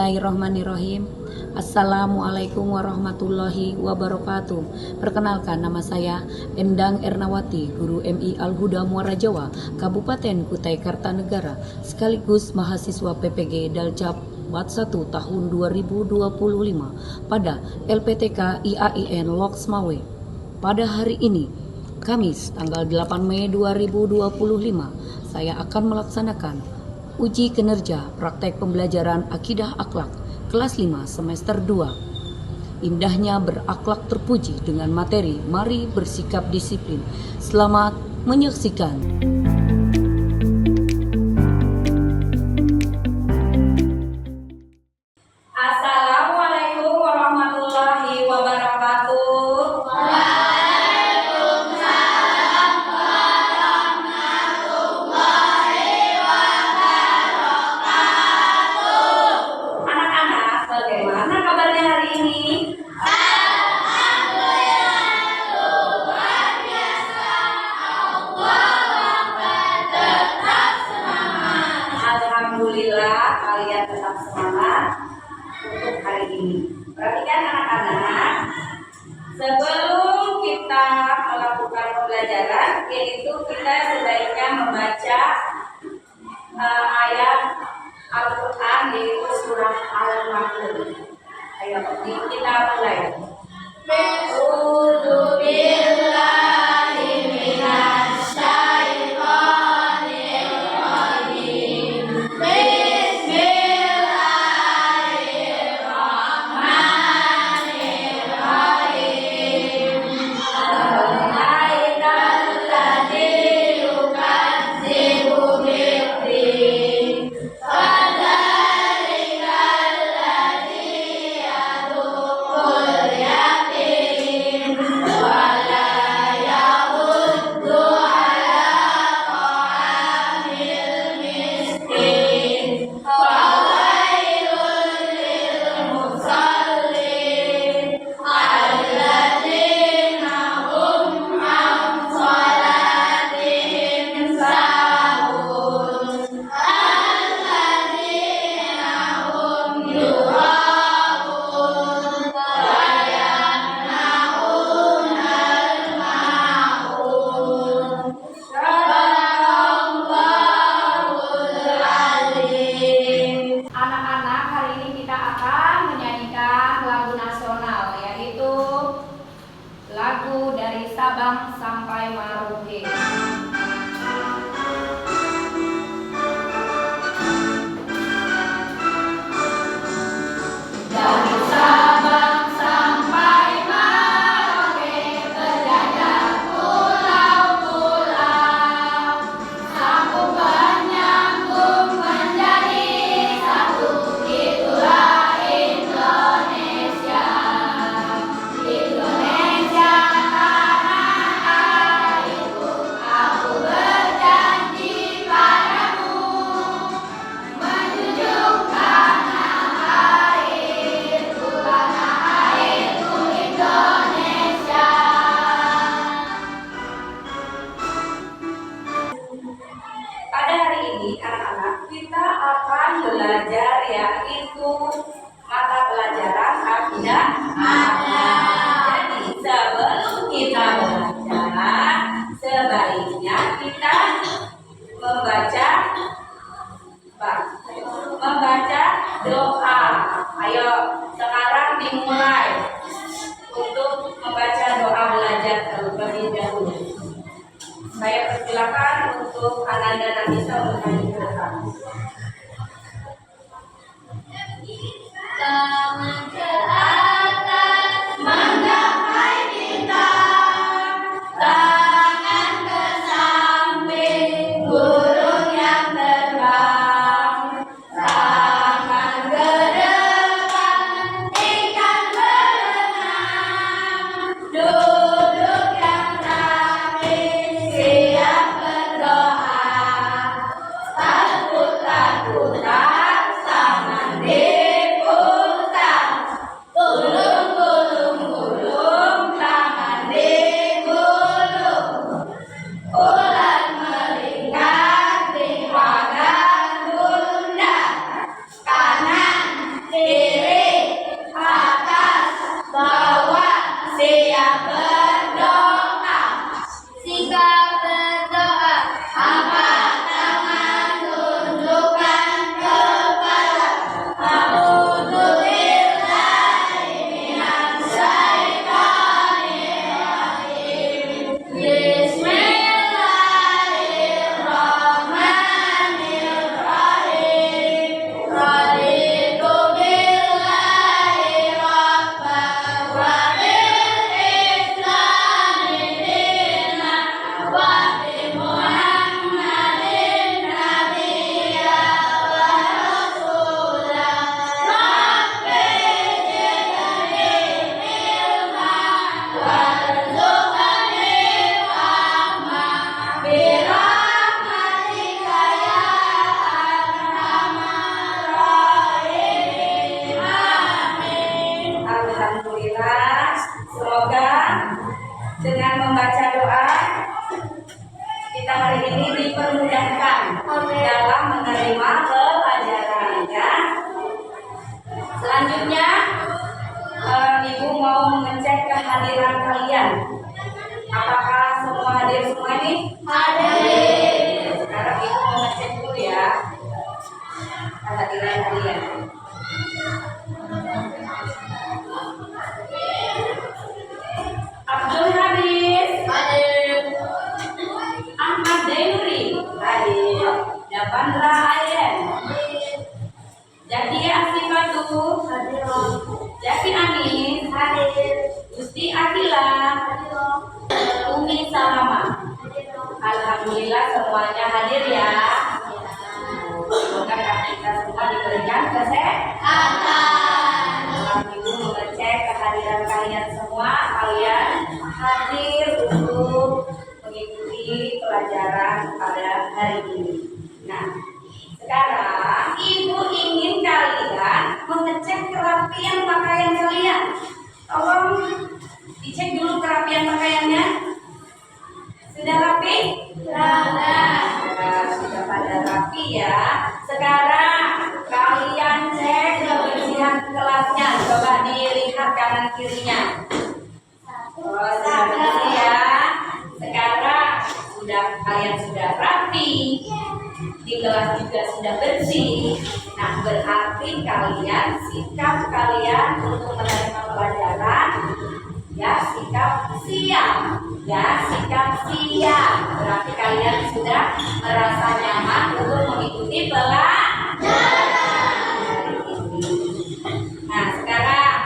Bismillahirrahmanirrahim. Assalamualaikum warahmatullahi wabarakatuh. Perkenalkan, nama saya Endang Ernawati, Guru MI Al-Huda Muara Jawa, Kabupaten Kutai Kartanegara, sekaligus mahasiswa PPG Dalcap Bat 1 tahun 2025 pada LPTK IAIN Loks Mawe. Pada hari ini, Kamis tanggal 8 Mei 2025, saya akan melaksanakan uji kinerja praktek pembelajaran akidah akhlak kelas 5 semester 2. Indahnya berakhlak terpuji dengan materi Mari Bersikap Disiplin. Selamat menyaksikan. Assalamualaikum warahmatullahi wabarakatuh. Anak-anak, bagaimana kabarnya hari ini? Alhamdulillah kalian tetap semangat untuk hari ini. Perhatikan anak-anak, sebelum kita melakukan pembelajaran, yaitu kita sebaiknya membaca ayat Al-Quran, yaitu surah Al-Maun. Ayo, kita mulai. A'udzu billahi minasy syaithanir rajim. Bismillahirrahmanirrahim. Ara'aital ladzi yukadzibu biddin. Fadzalikal ladzi yaduqul yatim wa la yahuddu ala ta'amil miskin. Fawailul lil musallin alladzina hum an shalatihim sahun alladzina hum yura'un wa yamna'unal ma'un. Sadaqallahul azim. Anak-anak, hari ini kita akan menyanyikan lagu nasional, yaitu lagu dari Sabang sampai Merauke. Dari Sabang sampai Merauke, berjajah pulau-pulau, sambung menyambung menjadi satu, itulah Indonesia. Indonesia tanah airku, aku berjanji padamu, menjunjung tanah airku Indonesia. Pada hari ini anak-anak, kita akan belajar yaitu mata pelajaran akidah akhlak. Jadi sebelum kita belajar, sebaiknya kita membaca doa. Ayo, sekarang dimulai untuk membaca doa belajar terlebih dahulu. Saya persilakan untuk Ananda Nafisa untuk maju ke depan. Tangan ke atas menggapai bintang, tangan ke samping burung yang terbang, tangan ke depan ikan Dengan membaca doa, kita hari ini dipermudahkan dalam menerima pelajaran, ya. Selanjutnya, Ibu mau mengecek kehadiran kalian. Apakah semua hadir semua ini? Hadir. Sekarang Ibu mau ngecek dulu ya kehadiran kalian. Abdul Haris hadir. Ahmad Dainuri hadir. Davandra Ayen hadir. Jaki Asifatu hadir. Jaki Anis hadir. Gusti Akila hadir. Umi Salama hadir. Alhamdulillah semuanya hadir ya. Semoga kita semua diberikan kesehatan. Ibu mengecek kehadiran kalian semua. Kalian hadir untuk mengikuti pelajaran pada hari ini. Nah, sekarang Ibu ingin kalian mengecek kerapian pakaian kalian. Tolong dicek dulu kerapian pakaiannya. Sudah rapi? Sudah pada rapi ya. Sekarang kalian cek kebersihan kelasnya. Coba dilihat kanan kirinya. Sudah bersih ya. Sekarang kalian sudah rapi. Di kelas juga sudah bersih. Nah, berarti kalian sikap kalian untuk menerima pelajaran ya sikap siap. Ya, sikap siap. Berarti kalian sudah merasa nyaman untuk mengikuti pelajaran hari ini. Nah, sekarang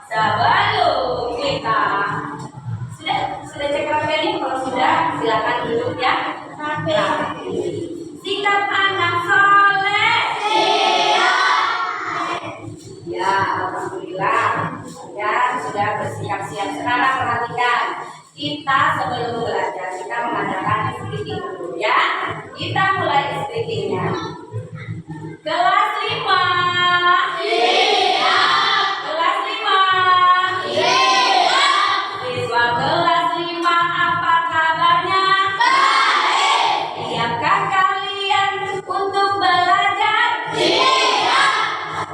sebelum kita sudah cek rapian. Kalau sudah, silakan duduk ya. Sikap anak soleh. Ya, alhamdulillah. Ya, sudah bersikap siap. Sekarang perhatikan. Kita sebelum belajar, kita mengadakan speaking dulu ya. Kita mulai speakingnya. Kelas 5. Siap. Kelas 5. Siap. Siswa kelas 5, apa kabarnya? Baik. Siapkah kalian untuk belajar? Siap.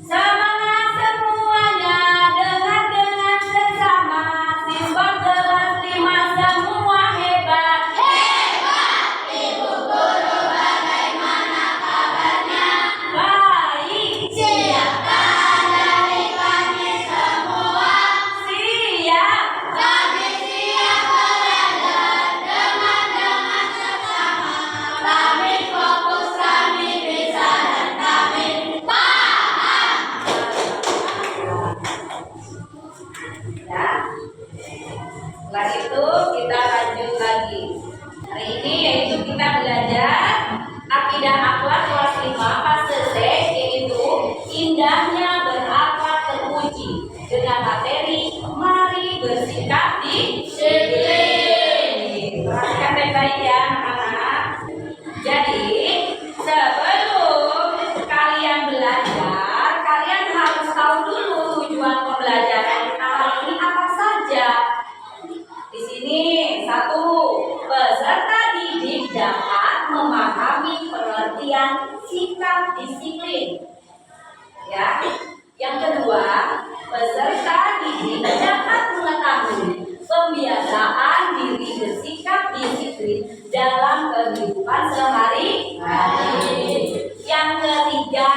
Semangat semuanya, dengar dengan sesama. Siswa kelas 5 semua hebat. Hebat. Ibu guru bagaimana kabarnya? Baik. Siapkah dari kami semua? Siap. Kami siap belajar dengan sesama. Kami fokus, kami bisa, dan kami paham. Ya. Setelah itu kita lanjut lagi. Hari ini yaitu kita belajar akidah akhlak kelas 5 fase C, yaitu indahnya berakhlak terpuji dengan materi mari bersikap disiplin. Perhatikan baik-baik ya anak-anak. Jadi sebelum kalian belajar, kalian harus tahu dulu tujuan pembelajaran kita hari ini apa saja. Di sini satu, peserta didik dapat memahami pengertian sikap disiplin. Ya. Yang kedua, peserta didik dapat mengetahui pembiasaan diri bersikap disiplin dalam kehidupan sehari-hari. Yang ketiga,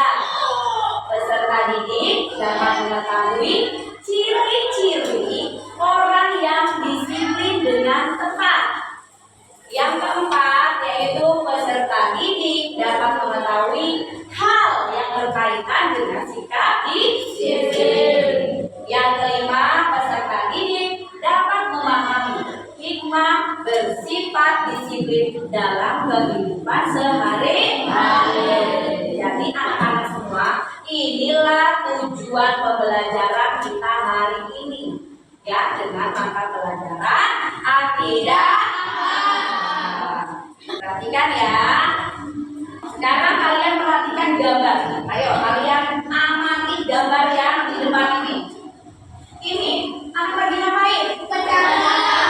peserta didik dapat mengetahui ciri-ciri orang yang disiplin dengan tepat. Yang keempat, yaitu peserta didik dapat mengetahui hal yang berkaitan dengan sikap disiplin. Yang kelima, peserta didik dapat memahami hikmah bersifat disiplin dalam kehidupan sehari-hari. Jadi anak-anak semua, inilah tujuan pembelajaran kita hari ini. Ya, dengan mata pelajaran akidah. Perhatikan ya. Sekarang kalian perhatikan gambar. Ayo kalian amati gambar yang di depan ini. Ini, aku lagi ngapain? Bercanda.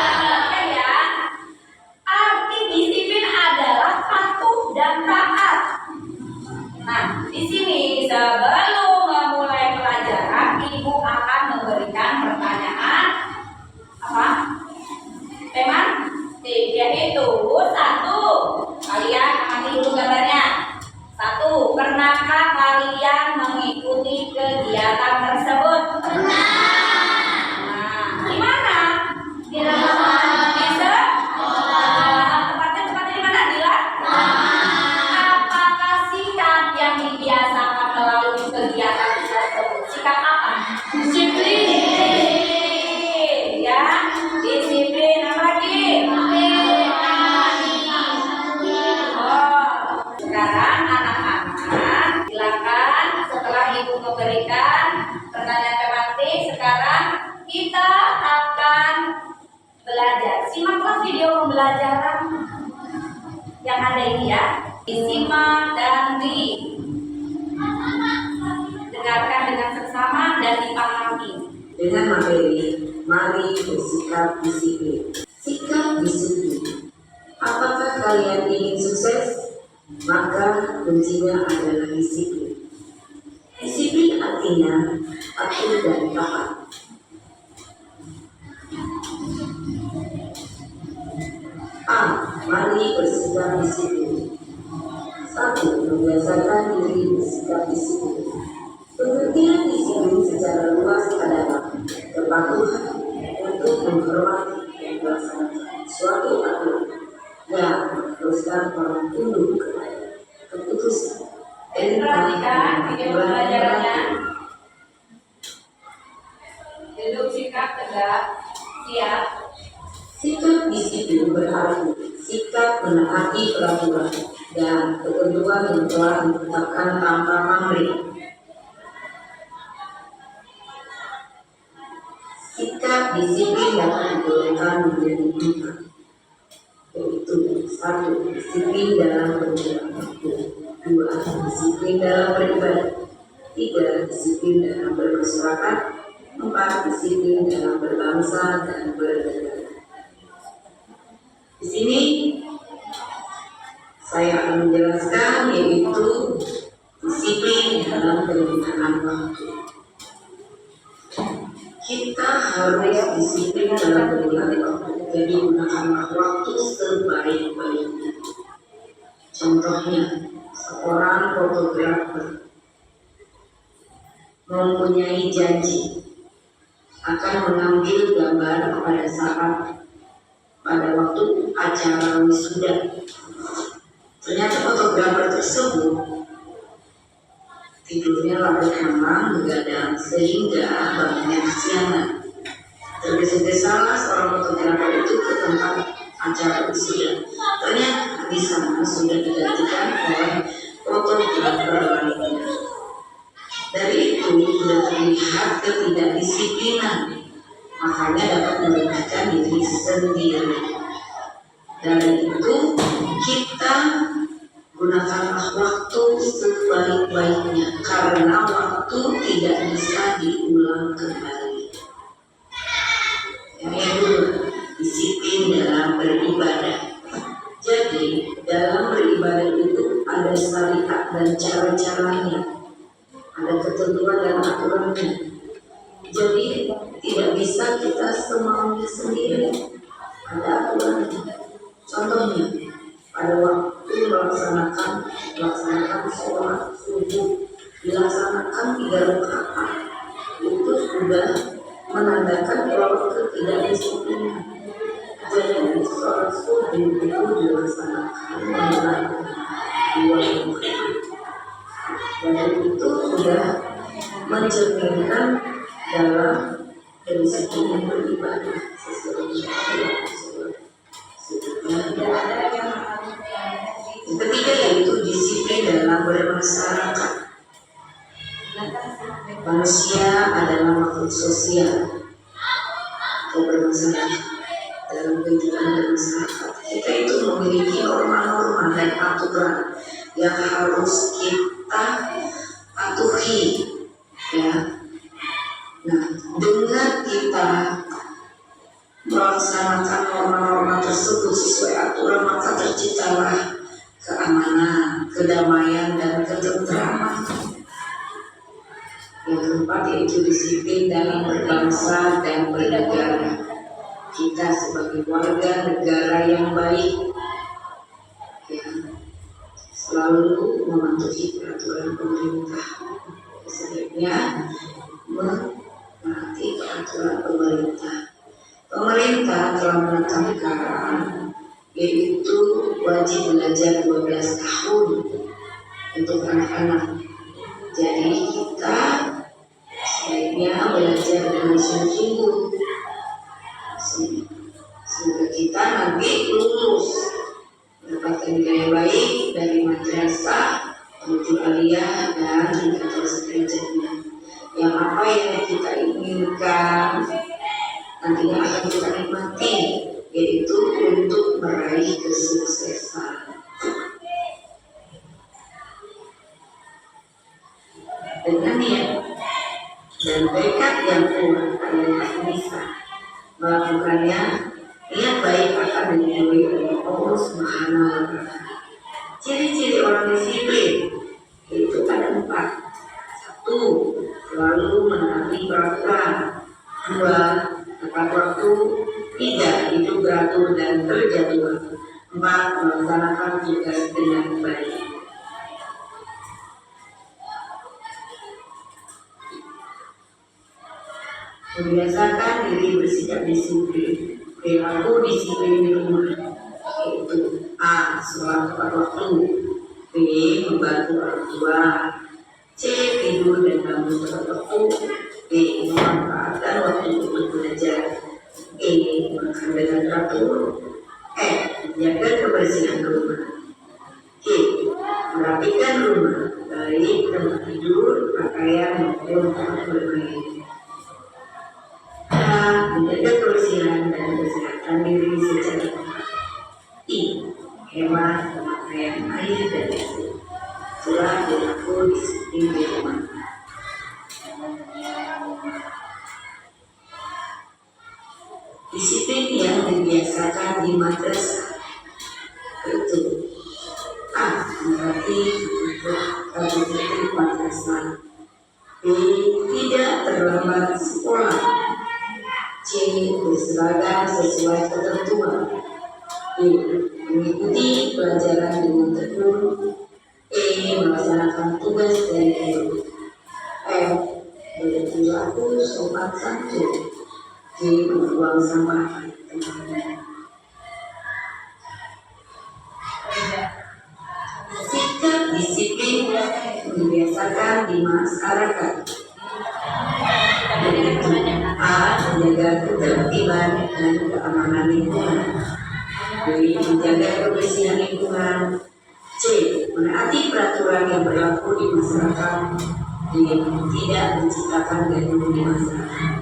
belajar. Simaklah video pembelajaran yang ada ini ya. Disimak dan didengarkan dengan seksama dan dipahami. Dengan materi, mari bersikap disiplin. Sikap disiplin. Apakah kalian ingin sukses? Maka kuncinya adalah disiplin. Disiplin artinya atur dan taat. Mari bersikap disiplin. 1. Membiasakan diri bersikap disiplin. Pengertian disiplin secara luas adalah kepatuhan untuk menghormati dan melaksanakan suatu aturan yang mengharuskan orang tunduk kepada keputusan dan Perhatikan video pembelajarannya. Duduk sikap tegak, siap. Sikap disiplin berarti sikap menaati peraturan dan ketentuan yang telah ditetapkan tanpa pamrih. Sikap disiplin dapat digolongkan menjadi 4, yaitu 1. Disiplin dalam berjalan waktu, 2. Disiplin dalam beribadah, 3. Disiplin dalam bermasyarakat, 4. Disiplin dalam berbangsa dan bernegara. Di sini saya akan menjelaskan yaitu disiplin dalam penggunaan waktu. Kita harus disiplin dalam penggunaan waktu. Jadi gunakanlah waktu sebaik-baiknya. Contohnya, seorang fotografer mempunyai janji akan mengambil gambar pada waktu acara wisuda. Ternyata fotografer tersebut tidurnya larut malam begadang sehingga bangunnya kesiangan. Tergesa-gesalah seorang fotografer itu ke tempat acara wisuda. Ternyata di sana sudah digantikan oleh fotografer lainnya. Dari itu sudah terlihat ketidakdisiplinan. Makanya dapat merugikan diri sendiri. Dari itu kita gunakanlah waktu sebaik-baiknya karena waktu tidak bisa diulang kembali. Yang kedua, disiplin dalam beribadah. Jadi dalam beribadah itu ada syariat dan cara-caranya, ada ketentuan dan aturannya. Jadi tidak bisa kita semaunya sendiri, ada aturannya. Contohnya, pada waktu melaksanakan sholat subuh, dilaksanakan 3 rakaat, itu sudah menandakan bahwa ketidakdisiplinan. Jadi sholat subuh itu dilaksanakan mulai 2 rakaat. Dan itu sudah mencerminkan dalam kedisiplinan beribadah sesuai dengan yang ketiga yaitu disiplin dalam bermasyarakat. Manusia adalah makhluk sosial atau bermasyarakat. Dalam kehidupan bermasyarakat kita itu memiliki norma-norma dan aturan yang harus kita patuhi, ya. Nah, dengan kita melaksanakan norma-norma tersebut sesuai aturan, maka terciptalah keamanan, kedamaian, dan ketentraman. Yang keempat yaitu disiplin dalam berbangsa dan bernegara. Kita sebagai warga negara yang baik, ya, selalu mematuhi peraturan pemerintah. Sebaiknya menaati peraturan pemerintah. Pemerintah telah menetapkan yaitu wajib belajar 12 tahun untuk anak-anak. Jadi kita sebaiknya belajar dengan sungguh-sungguh sehingga kita nanti lulus mendapatkan nilai baik dari madrasah menuju aliyah dan tingkatan sederajatnya. Yang apa yang kita inginkan nantinya akan kita nikmati yaitu untuk meraih kesuksesan. Dengan niat dan tekad yang kuat, kalian bisa melakukannya. Niat baik akan diridhoi oleh Allah Subhanahu wa Ta'ala. Ciri-ciri orang disiplin itu ada 4. 1. Selalu menaati peraturan. 2. Tepat waktu. 3. Hidup beratur dan terjadwal. 4. Melaksanakan tugas dengan baik. Membiasakan diri bersikap disiplin. Perilaku disiplin di rumah, yaitu A. Sholat tepat waktu. B. Membantu orang tua. C. Tidur dan bangun tepat waktu. D. Memanfaatkan waktu untuk belajar. E. Makan dengan teratur. F. Menjaga kebersihan rumah. G. Merapikan rumah, baik tempat tidur, pakaian maupun tempat bermain. Menjaga kebersihan dan kesehatan diri secara tepat. I. Hemat pemakaian air dan listrik. Telah berlaku disiplin di rumah. Disiplin yang dibiasakan di madrasah itu A. Melatih untuk disiplin madrasah. B. Tidak terlambat sekolah. C. Berseragam sesuai ketentuan. D. Mengikuti pelajaran dengan tekun. E. Melaksanakan tugas dari guru. F. Berperilaku sopan santun. G. Membuang sampah tempatnya. Sikap disiplin dibiasakan di masyarakat. A. Menjaga ketertiban dan keamanan lingkungan. B. Menjaga kebersihan lingkungan. C. Menaati peraturan yang berlaku di masyarakat. D. Tidak menciptakan gaduh di masyarakat.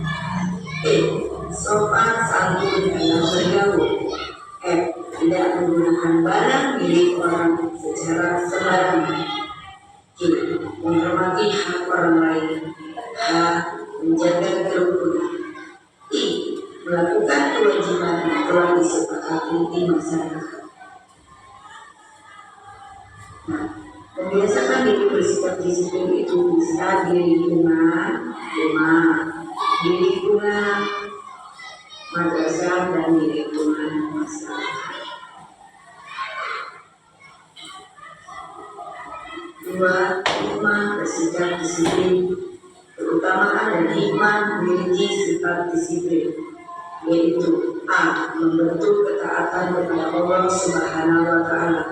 E. Sopan santun dalam bergaul. F. Tidak menggunakan barang milik orang secara sembarangan. G. Menghormati hak orang lain. H. Menjaga kerukunan. I. Melakukan kewajiban yang telah disepakati di masyarakat. Nah, membiasakan diri bersikap disiplin itu bisa di lingkungan rumah, di lingkungan madrasah, dan di lingkungan masyarakat. 2. Hikmah bersikap disiplin. Keutamaan dan hikmah memiliki sifat disiplin, yaitu A. Membentuk ketaatan kepada Allah Subhanahu wa Ta'ala.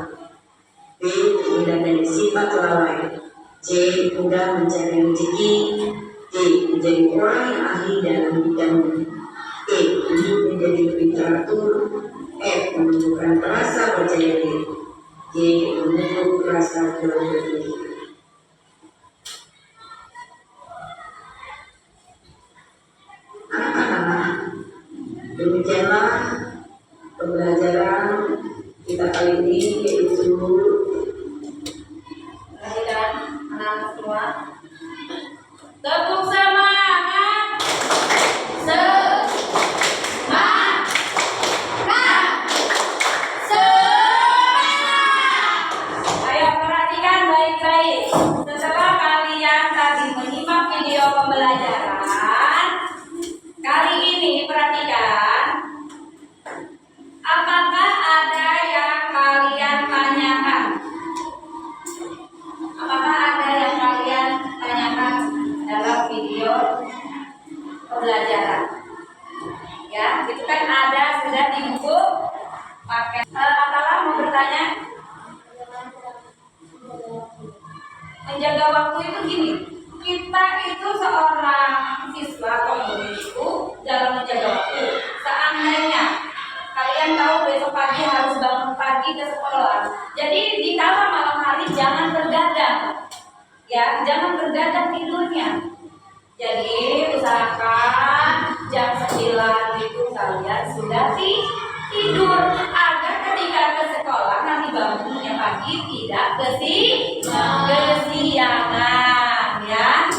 B. Terhindar dari sifat lalai. C. Mudah mencari rezeki. D. Menjadi orang yang ahli dalam bidangnya. E. Hidup menjadi lebih teratur. F. Menumbuhkan rasa percaya diri. G. Memupuk rasa keluarga diri. Anak-anak, demikianlah pembelajaran kita kali ini, yaitu Perhatikan anak semua. Tepuk semangat. Semangat. Semangat. Ayo perhatikan baik-baik. Setelah kalian tadi menyimak video pembelajaran, kali ini perhatikan. Apakah ada yang kalian tanyakan? Apakah ada yang kalian tanyakan dalam video pembelajaran? Ya, itu kan ada sudah di buku paket. Atalah mau bertanya? Menjaga waktu itu gini, kita itu seorang siswa atau murid itu dalam menjaga waktu. Seandainya kalian tahu besok pagi harus bangun pagi ke sekolah, jadi di kala malam hari jangan bergadang, ya, jangan bergadang tidurnya. Jadi usahakan jam 9 itu kalian sudah tidur. tidur agar ketika ke sekolah nanti bangunnya pagi tidak kesiangan ya.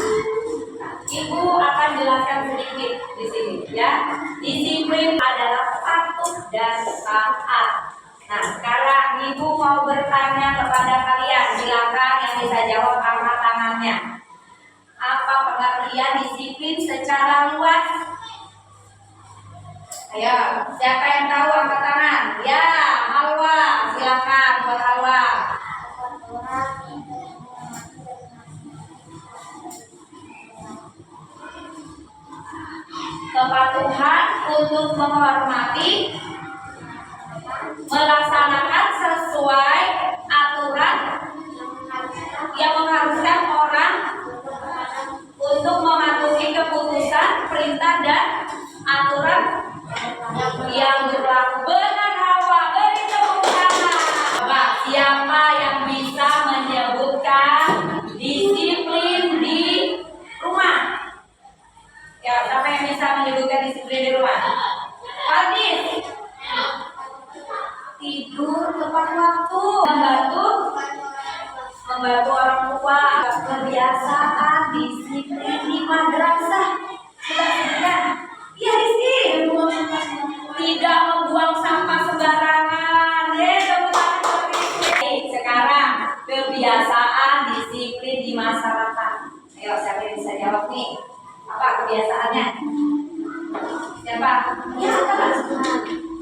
Ibu akan jelaskan sedikit di sini ya. Disiplin adalah patuh dan taat. Nah, sekarang Ibu mau bertanya kepada kalian. Silakan yang bisa jawab angkat tangannya. Apa pengertian disiplin secara luas? Ayo, siapa yang tahu angkat tangan? Ya, Halwa, silakan buat Halwa. Kepatuhan untuk menghormati, melaksanakan sesuai aturan yang mengharuskan orang untuk mematuhi keputusan, perintah dan aturan yang berlaku. Benar Hawa, beri tepuk tangan. Coba, siapa yang bisa menyebutkan disiplin di rumah? Ya, siapa yang bisa menyebutkan disiplin di rumah? Fadis. Tidur tepat waktu, membantu orang tua, kebiasaan disiplin di madrasah. Kita sebutkan. Iya Rizky. Tidak membuang sampah sembarangan. Sekarang kebiasaan disiplin di masyarakat. Ayo, siapa yang bisa jawab nih? Apa kebiasaannya? Siapa? Ya,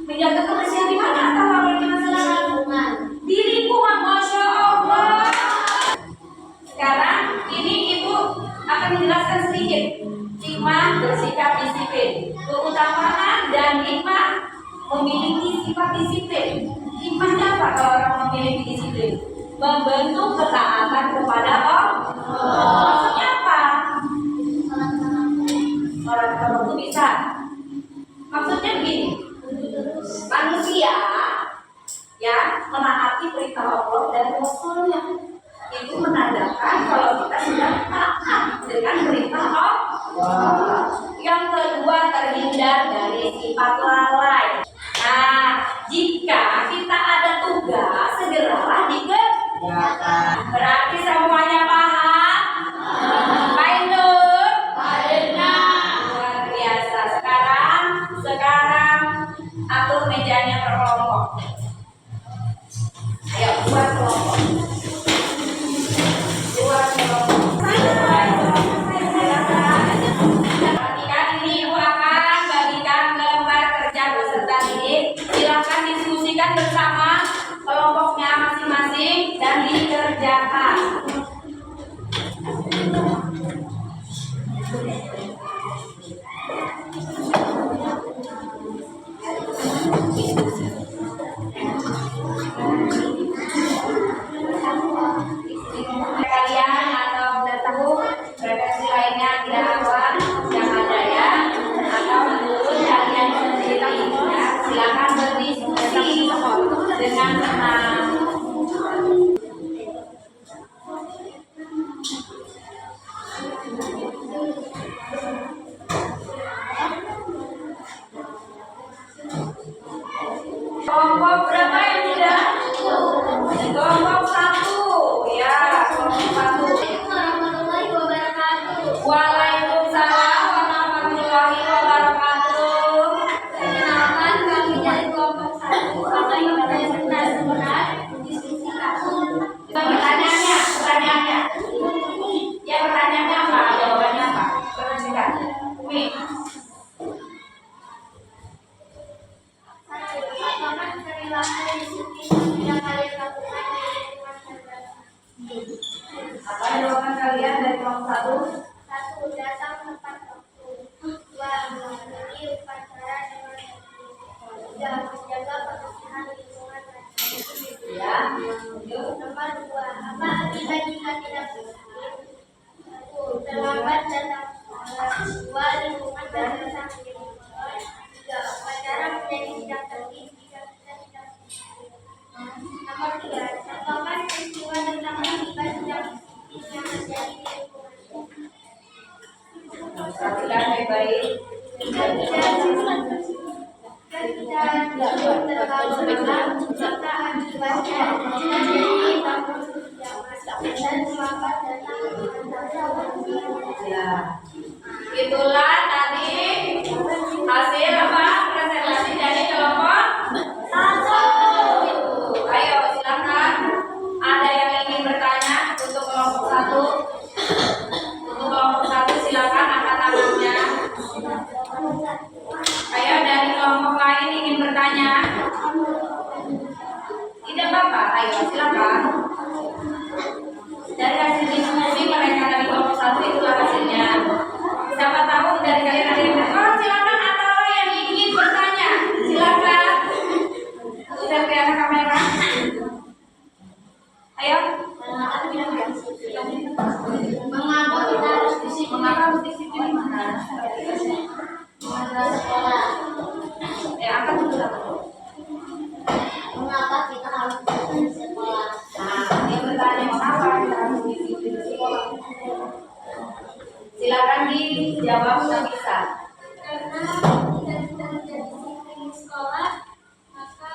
menjaga kebersihan di mana? Kalau di masyarakat? Di lingkungan, Masya Allah. Sekarang ini Ibu akan menjelaskan sedikit hikmah bersikap disiplin, keutamaan dan hikmah memiliki sifat disiplin. Hikmahnya apa kalau orang memiliki disiplin? Membentuk ketaatan kepada Allah. Maksudnya apa? Orang tertentu bisa. Maksudnya begini, manusia ya menaati perintah Allah dan Rasulnya. Itu menandakan kalau kita sudah taat dengan perintah Allah. Yang kedua, terhindar dari sifat lalai. Nah, jika kita ada tugas, segeralah dikerjakan. Berarti semuanya paham? Baik, Nur? Luar biasa. Sekarang atur mejanya per kelompok. Ayo, buat kelompok. Perhatikan, ini Ibu akan bagikan lembar kerja peserta didik. Silakan diskusikan bersama kelompoknya masing-masing dan dikerjakan. Kalian atau bertemu referensi lainnya tidak akan yang ada ya, atau menurut kalian sendiri ya, silakan berdiskusi dengan tenang. Kelompok berapa yang tidak? Kelompok 1 ya, kelompok 1. Waalaikumsalam warahmatullahi wabarakatuh. Perkenalkan, kami dari kelompok 1 akan benar-benar diskusikan. Pertanyaannya. Ya, pertanyaannya apa? Jawabannya apa? Perhatikan. Umi. Apakah perilaku disiplin yang kalian lakukan di lingkungan masyarakat? Apa jawaban kalian dari kelompok 1? 1. Datang tepat waktu. 2. Menghadiri upacara dengan tertib. 3. Menjaga kebersihan lingkungan masyarakat. Ya. Nomor 2. Apa akibat jika tidak disiplin? 1. Terlambat datang sekolah. 2. Lingkungan madrasah menjadi kotor. 3. Upacara menjadi tidak tertib jika kita tidak disiplin. Nomor 3. Contohkan peristiwa tentang akibat tidak disiplin yang terjadi di lingkungan. Perhatikan baik-baik. Ketika kalau malam maka akibatnya menjadi bangun dan terlambat datang. Ya. Itulah tadi hasil apa presentasi dari kelompok satu. Ayo silakan. Ada yang ingin bertanya untuk kelompok satu? Untuk kelompok satu silakan angkat tangannya. Ayo dari kelompok lain ingin bertanya? Tidak apa-apa. Ayo silakan. Dari hasil diskusi mereka dari kelompok satu itulah hasilnya. Siapa tahu dari kalian ada yang bertanya? Oh silakan, atau yang ingin bertanya silakan. Sudah kelihatan kamera. Ayo. Mengapa kita harus disiplin? Mengapa harus disiplin? Angkat dulu satu. Mengapa kita harus disiplin di sekolah? Nah, dia bertanya mengapa kita harus disiplin di sekolah. Silakan dijawab bisa. Karena jika kita tidak disiplin di sekolah, maka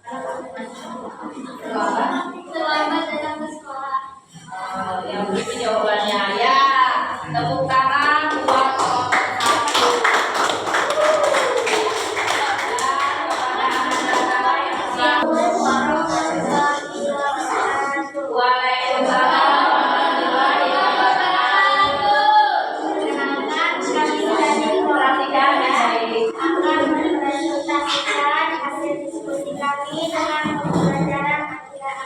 kita akan terlambat datang ke sekolah. Yang begitu jawabannya ya. Tepuk tangan buat kelompok satu. Dan kepada anak-anak yang siap. Waalaikumsalam warahmatullahi wabarakatuh. Perhatikan baik. Akan mempresentasikan hasil diskusi kami dengan pembelajaran akhirat.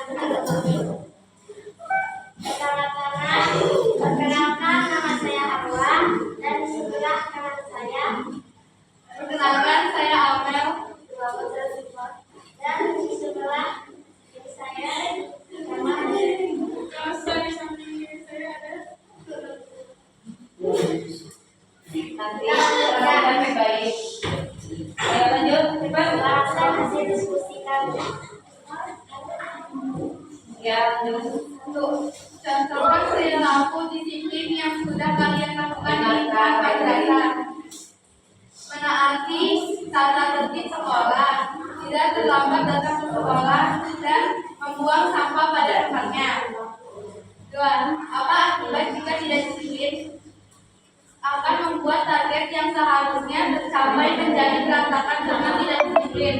Perkenalkan nama saya Hawa dan disitulah teman saya. Perkenalkan saya Amel. Dan di sebelah kiri saya nama Nanti perhatikan baik. Ayo lanjut, cepat. Alasan hasil diskusi kami. Ya, lanjut. Contohkan perilaku disiplin yang sudah kalian lakukan di lingkungan madrasah. Menaati tata tertib sekolah, tidak terlambat datang ke sekolah, dan membuang sampah pada tempatnya. 2. Apa akibat jika tidak disiplin? Akan membuat target yang seharusnya tercapai menjadi berantakan karena tidak disiplin.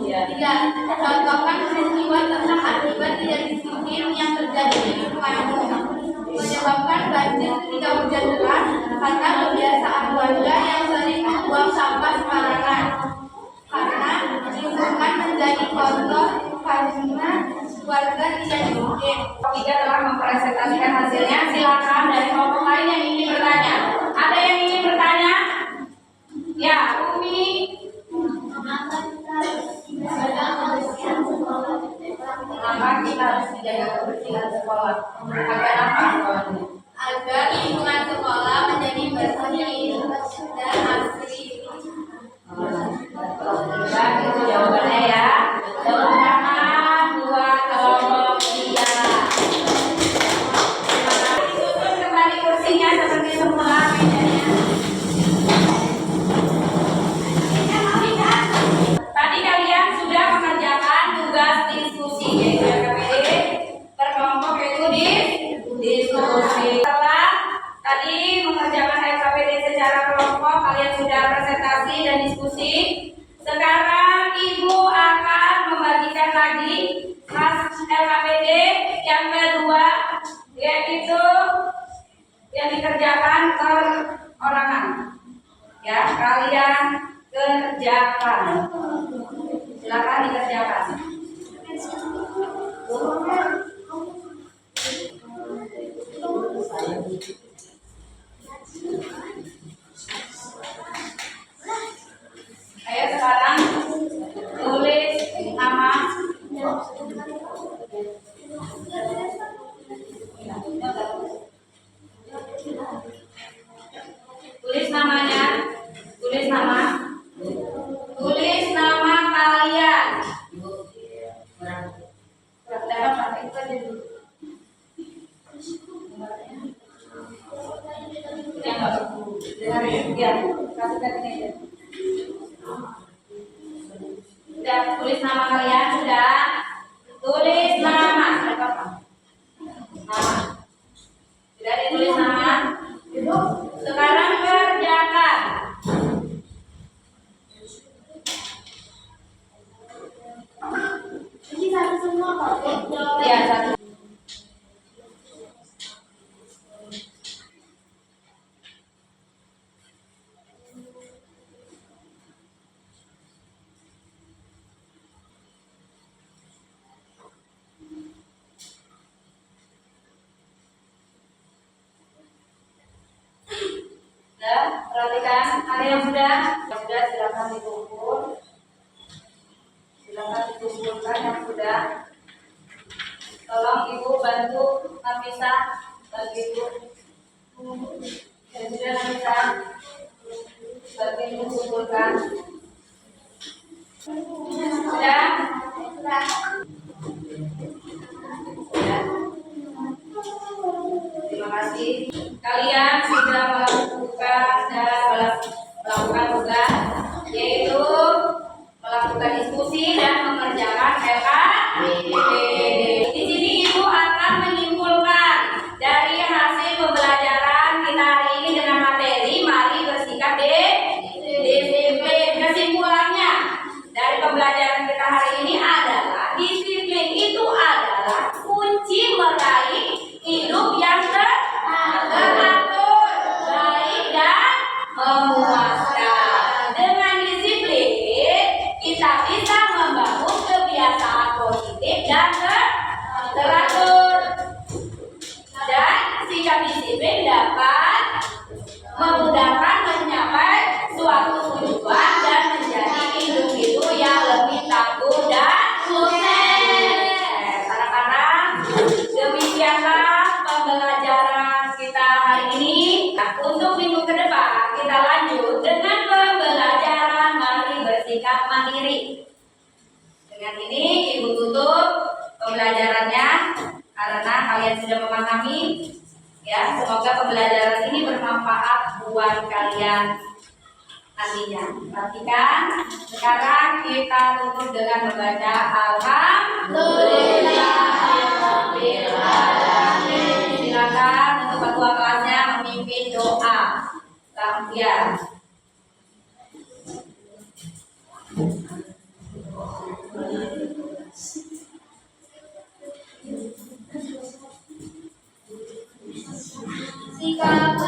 3. Contohkan peristiwa tentang akibat tidak disiplin yang terjadi di lingkunganmu. Menyebabkan banjir ketika hujan deras karena kebiasaan warga yang sering membuang sampah sembarangan. Karena lingkungan menjadi kotor karena warga tidak disiplin. Tiga telah mempresentasikan hasilnya. Silakan dari kelompok lain yang ingin bertanya. Ada yang ingin bertanya? Ya, Umi. Mengapa kita harus menjaga kebersihan sekolah? Mengapa kita harus menjaga kebersihan sekolah? Agar apa? Agar lingkungan sekolah menjadi bersih dan asri. Baik, itu jawabannya ya. Tepuk tangan buat kelompok 3. Terima kasih. Ditutup kembali kursinya seperti semula mejanya. Tadi kalian sudah mengerjakan tugas diskusi yaitu LKPD berkelompok yaitu diskusi. Setelah tadi mengerjakan LKPD secara kelompok, kalian sudah presentasi dan diskusi. Sekarang Ibu akan membagikan lagi LKPD yang kedua, yaitu yang dikerjakan perorangan. Ya, kalian kerjakan. Silakan dikerjakan. Ayo sekarang tulis nama. Tulis namanya. Tulis nama. Tulis nama kalian. Dapat pakai itu aja dulu. Ya, nggak perlu. Ya, kasih tadi aja. nama kalian sudah? Tulis nama. Ada apa? Nama. Sudah ditulis nama? Sekarang kerjakan. Ini satu semua Pak. Ya, satu. Perhatikan, ada yang sudah? Yang sudah silakan dikumpul. Silakan dikumpulkan yang sudah. Tolong Ibu bantu Nafisa, bantu Ibu. Yang sudah Nafisa, bantu Ibu kumpulkan. Sudah? Sudah. Terima kasih. Kalian sudah melakukan tugas, yaitu melakukan diskusi dan mengerjakan LKPD. Di sini Ibu akan menyimpulkan dari hasil pembelajaran kita hari ini dengan materi mari bersikap disiplin. Kesimpulannya dari pembelajaran kita hari ini adalah disiplin itu adalah kunci meraih hidup yang teratur, baik dan memuaskan. Dengan disiplin kita bisa membangun kebiasaan positif dan teratur. Dan sikap disiplin dapat memudahkan mencapai suatu tujuan dan menjadi individu yang lebih tangguh dan sukses. Anak-anak, demikianlah pembelajaran kita hari ini. Nah, untuk minggu ke depan kita lanjut dengan pembelajaran mari bersikap mandiri. Dengan ini Ibu tutup pembelajarannya karena kalian sudah memahami. Ya, semoga pembelajaran ini bermanfaat buat kalian nantinya. Perhatikan, sekarang kita tutup dengan membaca Alhamdulillahirobbilalamin. Silakan untuk ketua kelasnya memimpin doa. Ya. Sikap